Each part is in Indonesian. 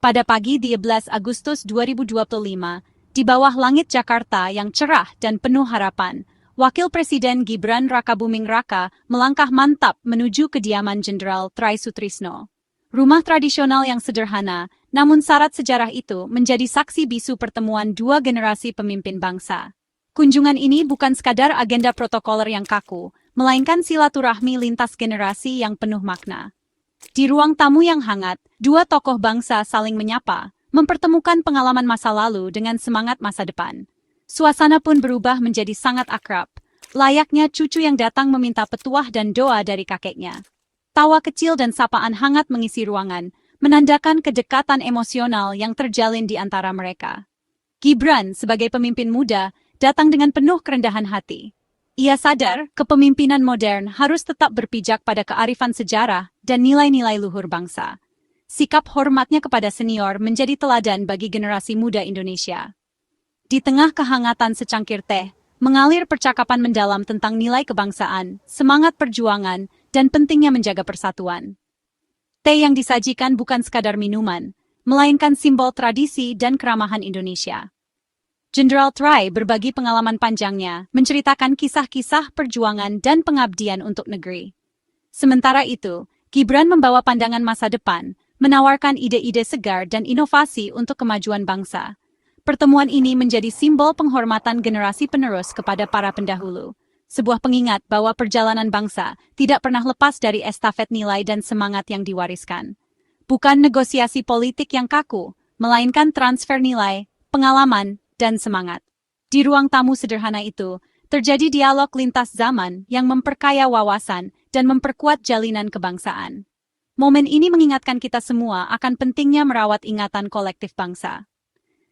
Pada pagi 11 Agustus 2025, di bawah langit Jakarta yang cerah dan penuh harapan, Wakil Presiden Gibran Rakabuming Raka melangkah mantap menuju kediaman Jenderal Try Sutrisno. Rumah tradisional yang sederhana, namun syarat sejarah itu menjadi saksi bisu pertemuan dua generasi pemimpin bangsa. Kunjungan ini bukan sekadar agenda protokoler yang kaku, melainkan silaturahmi lintas generasi yang penuh makna. Di ruang tamu yang hangat, dua tokoh bangsa saling menyapa, mempertemukan pengalaman masa lalu dengan semangat masa depan. Suasana pun berubah menjadi sangat akrab, layaknya cucu yang datang meminta petuah dan doa dari kakeknya. Tawa kecil dan sapaan hangat mengisi ruangan, menandakan kedekatan emosional yang terjalin di antara mereka. Gibran, sebagai pemimpin muda, datang dengan penuh kerendahan hati. Ia sadar kepemimpinan modern harus tetap berpijak pada kearifan sejarah dan nilai-nilai luhur bangsa. Sikap hormatnya kepada senior menjadi teladan bagi generasi muda Indonesia. Di tengah kehangatan secangkir teh, mengalir percakapan mendalam tentang nilai kebangsaan, semangat perjuangan, dan pentingnya menjaga persatuan. Teh yang disajikan bukan sekadar minuman, melainkan simbol tradisi dan keramahan Indonesia. Jenderal Try berbagi pengalaman panjangnya, menceritakan kisah-kisah perjuangan dan pengabdian untuk negeri. Sementara itu, Gibran membawa pandangan masa depan, menawarkan ide-ide segar dan inovasi untuk kemajuan bangsa. Pertemuan ini menjadi simbol penghormatan generasi penerus kepada para pendahulu. Sebuah pengingat bahwa perjalanan bangsa tidak pernah lepas dari estafet nilai dan semangat yang diwariskan. Bukan negosiasi politik yang kaku, melainkan transfer nilai, pengalaman, dan semangat. Di ruang tamu sederhana itu, terjadi dialog lintas zaman yang memperkaya wawasan dan memperkuat jalinan kebangsaan. Momen ini mengingatkan kita semua akan pentingnya merawat ingatan kolektif bangsa.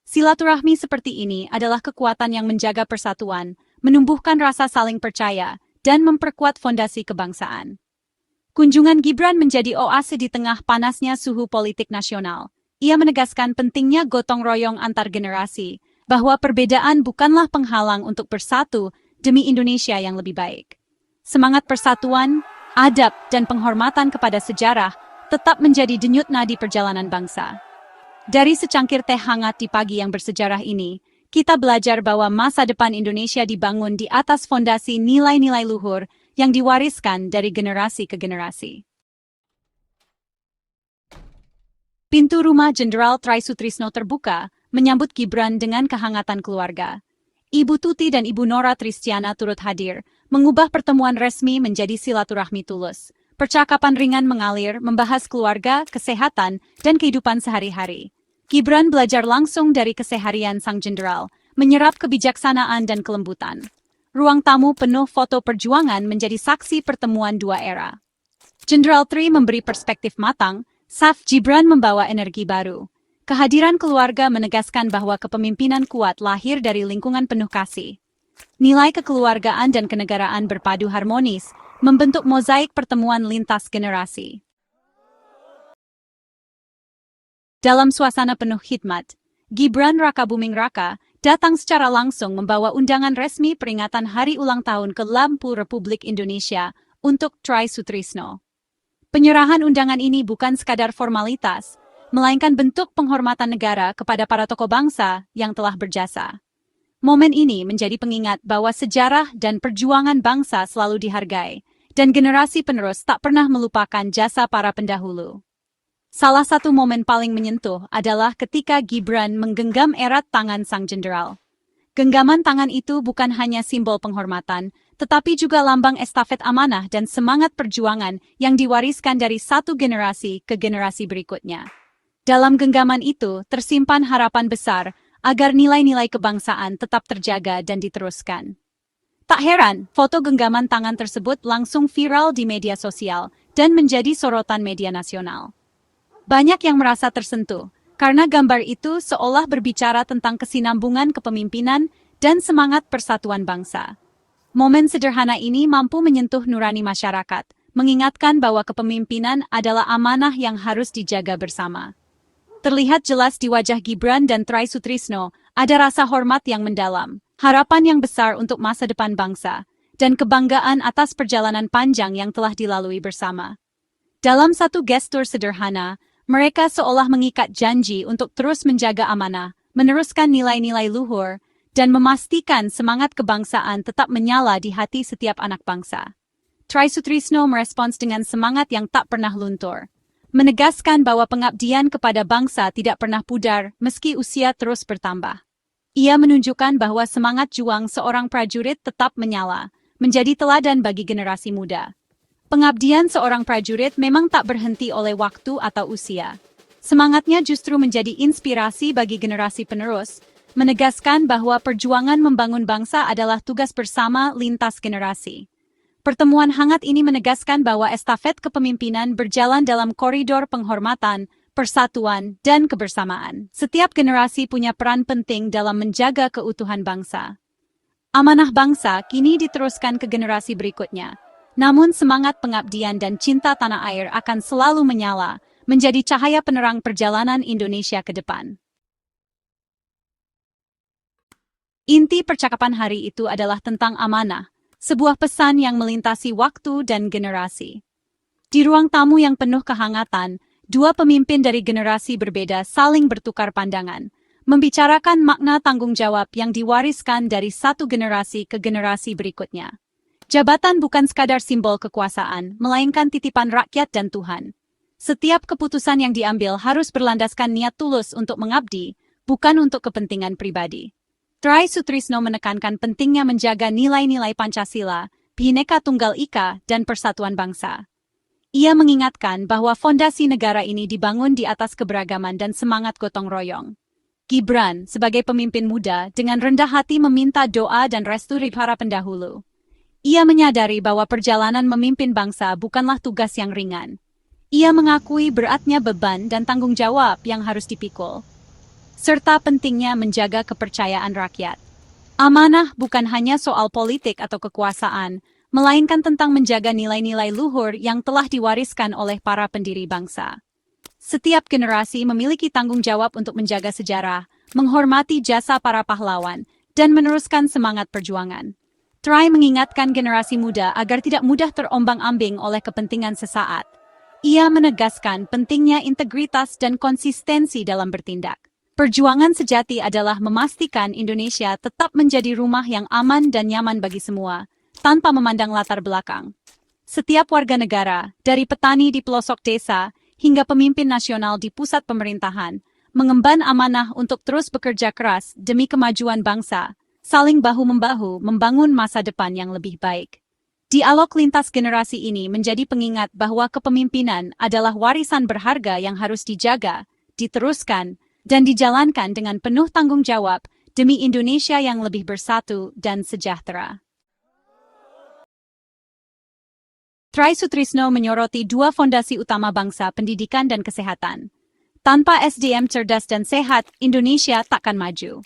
Silaturahmi seperti ini adalah kekuatan yang menjaga persatuan, menumbuhkan rasa saling percaya, dan memperkuat fondasi kebangsaan. Kunjungan Gibran menjadi oase di tengah panasnya suhu politik nasional. Ia menegaskan pentingnya gotong royong antar generasi, bahwa perbedaan bukanlah penghalang untuk bersatu demi Indonesia yang lebih baik. Semangat persatuan, adab, dan penghormatan kepada sejarah tetap menjadi denyut nadi perjalanan bangsa. Dari secangkir teh hangat di pagi yang bersejarah ini, kita belajar bahwa masa depan Indonesia dibangun di atas fondasi nilai-nilai luhur yang diwariskan dari generasi ke generasi. Pintu rumah Jenderal Try Sutrisno terbuka, menyambut Gibran dengan kehangatan keluarga. Ibu Tuti dan Ibu Nora Tristiana turut hadir, mengubah pertemuan resmi menjadi silaturahmi tulus. Percakapan ringan mengalir, membahas keluarga, kesehatan, dan kehidupan sehari-hari. Gibran belajar langsung dari keseharian sang jenderal, menyerap kebijaksanaan dan kelembutan. Ruang tamu penuh foto perjuangan menjadi saksi pertemuan dua era. Jenderal Tri memberi perspektif matang, Saf Gibran membawa energi baru. Kehadiran keluarga menegaskan bahwa kepemimpinan kuat lahir dari lingkungan penuh kasih. Nilai kekeluargaan dan kenegaraan berpadu harmonis, membentuk mozaik pertemuan lintas generasi. Dalam suasana penuh khidmat, Gibran Rakabuming Raka datang secara langsung membawa undangan resmi peringatan Hari Ulang Tahun ke-60 Republik Indonesia untuk Try Sutrisno. Penyerahan undangan ini bukan sekadar formalitas, melainkan bentuk penghormatan negara kepada para tokoh bangsa yang telah berjasa. Momen ini menjadi pengingat bahwa sejarah dan perjuangan bangsa selalu dihargai, dan generasi penerus tak pernah melupakan jasa para pendahulu. Salah satu momen paling menyentuh adalah ketika Gibran menggenggam erat tangan sang jenderal. Genggaman tangan itu bukan hanya simbol penghormatan, tetapi juga lambang estafet amanah dan semangat perjuangan yang diwariskan dari satu generasi ke generasi berikutnya. Dalam genggaman itu tersimpan harapan besar agar nilai-nilai kebangsaan tetap terjaga dan diteruskan. Tak heran, foto genggaman tangan tersebut langsung viral di media sosial dan menjadi sorotan media nasional. Banyak yang merasa tersentuh, karena gambar itu seolah berbicara tentang kesinambungan kepemimpinan dan semangat persatuan bangsa. Momen sederhana ini mampu menyentuh nurani masyarakat, mengingatkan bahwa kepemimpinan adalah amanah yang harus dijaga bersama. Terlihat jelas di wajah Gibran dan Try Sutrisno, ada rasa hormat yang mendalam, harapan yang besar untuk masa depan bangsa, dan kebanggaan atas perjalanan panjang yang telah dilalui bersama. Dalam satu gestur sederhana, Mereka seolah mengikat janji untuk terus menjaga amanah, meneruskan nilai-nilai luhur, dan memastikan semangat kebangsaan tetap menyala di hati setiap anak bangsa. Tri Sutrisno merespons dengan semangat yang tak pernah luntur, menegaskan bahwa pengabdian kepada bangsa tidak pernah pudar meski usia terus bertambah. Ia menunjukkan bahwa semangat juang seorang prajurit tetap menyala, menjadi teladan bagi generasi muda. Pengabdian seorang prajurit memang tak berhenti oleh waktu atau usia. Semangatnya justru menjadi inspirasi bagi generasi penerus, menegaskan bahwa perjuangan membangun bangsa adalah tugas bersama lintas generasi. Pertemuan hangat ini menegaskan bahwa estafet kepemimpinan berjalan dalam koridor penghormatan, persatuan, dan kebersamaan. Setiap generasi punya peran penting dalam menjaga keutuhan bangsa. Amanah bangsa kini diteruskan ke generasi berikutnya. Namun semangat pengabdian dan cinta tanah air akan selalu menyala, menjadi cahaya penerang perjalanan Indonesia ke depan. Inti percakapan hari itu adalah tentang amanah, sebuah pesan yang melintasi waktu dan generasi. Di ruang tamu yang penuh kehangatan, dua pemimpin dari generasi berbeda saling bertukar pandangan, membicarakan makna tanggung jawab yang diwariskan dari satu generasi ke generasi berikutnya. Jabatan bukan sekadar simbol kekuasaan, melainkan titipan rakyat dan Tuhan. Setiap keputusan yang diambil harus berlandaskan niat tulus untuk mengabdi, bukan untuk kepentingan pribadi. Tri Sutrisno menekankan pentingnya menjaga nilai-nilai Pancasila, Bhinneka Tunggal Ika, dan persatuan bangsa. Ia mengingatkan bahwa fondasi negara ini dibangun di atas keberagaman dan semangat gotong royong. Gibran, sebagai pemimpin muda, dengan rendah hati meminta doa dan restu dari para pendahulu. Ia menyadari bahwa perjalanan memimpin bangsa bukanlah tugas yang ringan. Ia mengakui beratnya beban dan tanggung jawab yang harus dipikul, serta pentingnya menjaga kepercayaan rakyat. Amanah bukan hanya soal politik atau kekuasaan, melainkan tentang menjaga nilai-nilai luhur yang telah diwariskan oleh para pendiri bangsa. Setiap generasi memiliki tanggung jawab untuk menjaga sejarah, menghormati jasa para pahlawan, dan meneruskan semangat perjuangan. Tri mengingatkan generasi muda agar tidak mudah terombang-ambing oleh kepentingan sesaat. Ia menegaskan pentingnya integritas dan konsistensi dalam bertindak. Perjuangan sejati adalah memastikan Indonesia tetap menjadi rumah yang aman dan nyaman bagi semua, tanpa memandang latar belakang. Setiap warga negara, dari petani di pelosok desa hingga pemimpin nasional di pusat pemerintahan, mengemban amanah untuk terus bekerja keras demi kemajuan bangsa, saling bahu-membahu membangun masa depan yang lebih baik. Dialog lintas generasi ini menjadi pengingat bahwa kepemimpinan adalah warisan berharga yang harus dijaga, diteruskan, dan dijalankan dengan penuh tanggung jawab demi Indonesia yang lebih bersatu dan sejahtera. Tri Sutrisno menyoroti dua fondasi utama bangsa, pendidikan dan kesehatan. Tanpa SDM cerdas dan sehat, Indonesia takkan maju.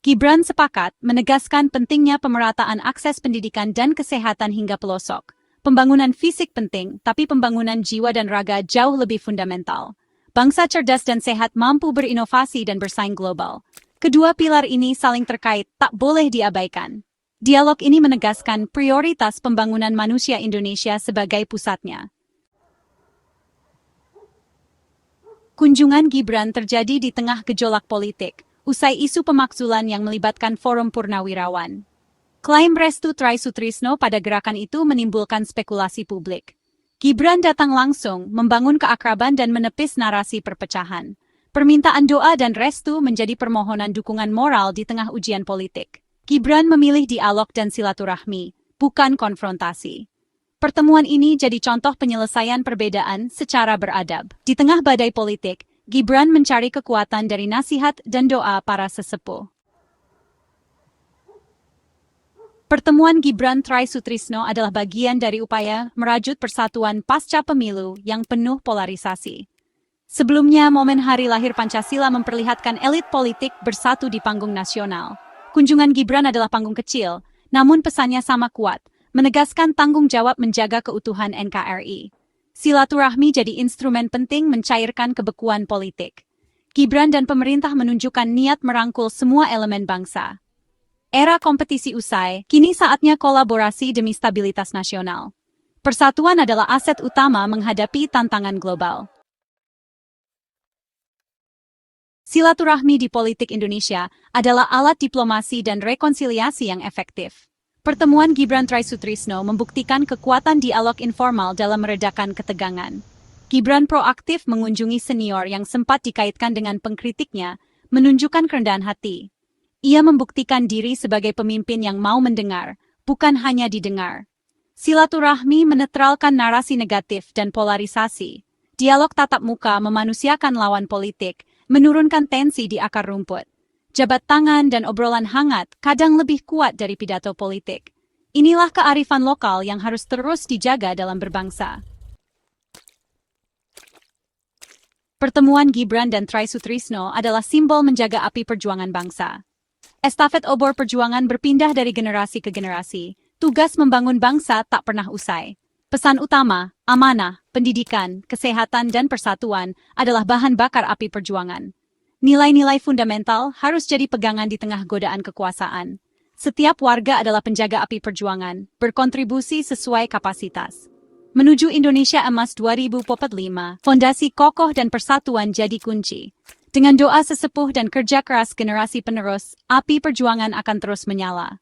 Gibran sepakat menegaskan pentingnya pemerataan akses pendidikan dan kesehatan hingga pelosok. Pembangunan fisik penting, tapi pembangunan jiwa dan raga jauh lebih fundamental. Bangsa cerdas dan sehat mampu berinovasi dan bersaing global. Kedua pilar ini saling terkait, tak boleh diabaikan. Dialog ini menegaskan prioritas pembangunan manusia Indonesia sebagai pusatnya. Kunjungan Gibran terjadi di tengah gejolak politik, usai isu pemakzulan yang melibatkan Forum Purnawirawan. Klaim restu Tri Sutrisno pada gerakan itu menimbulkan spekulasi publik. Gibran datang langsung, membangun keakraban dan menepis narasi perpecahan. Permintaan doa dan restu menjadi permohonan dukungan moral di tengah ujian politik. Gibran memilih dialog dan silaturahmi, bukan konfrontasi. Pertemuan ini jadi contoh penyelesaian perbedaan secara beradab. Di tengah badai politik, Gibran mencari kekuatan dari nasihat dan doa para sesepuh. Pertemuan Gibran Tri Sutrisno adalah bagian dari upaya merajut persatuan pasca pemilu yang penuh polarisasi. Sebelumnya, momen hari lahir Pancasila memperlihatkan elit politik bersatu di panggung nasional. Kunjungan Gibran adalah panggung kecil, namun pesannya sama kuat, menegaskan tanggung jawab menjaga keutuhan NKRI. Silaturahmi jadi instrumen penting mencairkan kebekuan politik. Gibran dan pemerintah menunjukkan niat merangkul semua elemen bangsa. Era kompetisi usai, kini saatnya kolaborasi demi stabilitas nasional. Persatuan adalah aset utama menghadapi tantangan global. Silaturahmi di politik Indonesia adalah alat diplomasi dan rekonsiliasi yang efektif. Pertemuan Gibran Trisutrisno membuktikan kekuatan dialog informal dalam meredakan ketegangan. Gibran proaktif mengunjungi senior yang sempat dikaitkan dengan pengkritiknya, menunjukkan kerendahan hati. Ia membuktikan diri sebagai pemimpin yang mau mendengar, bukan hanya didengar. Silaturahmi menetralkan narasi negatif dan polarisasi. Dialog tatap muka memanusiakan lawan politik, menurunkan tensi di akar rumput. Jabat tangan dan obrolan hangat kadang lebih kuat dari pidato politik. Inilah kearifan lokal yang harus terus dijaga dalam berbangsa. Pertemuan Gibran dan Trisutrisno adalah simbol menjaga api perjuangan bangsa. Estafet obor perjuangan berpindah dari generasi ke generasi. Tugas membangun bangsa tak pernah usai. Pesan utama, amanah, pendidikan, kesehatan, dan persatuan adalah bahan bakar api perjuangan. Nilai-nilai fundamental harus jadi pegangan di tengah godaan kekuasaan. Setiap warga adalah penjaga api perjuangan, berkontribusi sesuai kapasitas. Menuju Indonesia Emas 2045, fondasi kokoh dan persatuan jadi kunci. Dengan doa sesepuh dan kerja keras generasi penerus, api perjuangan akan terus menyala.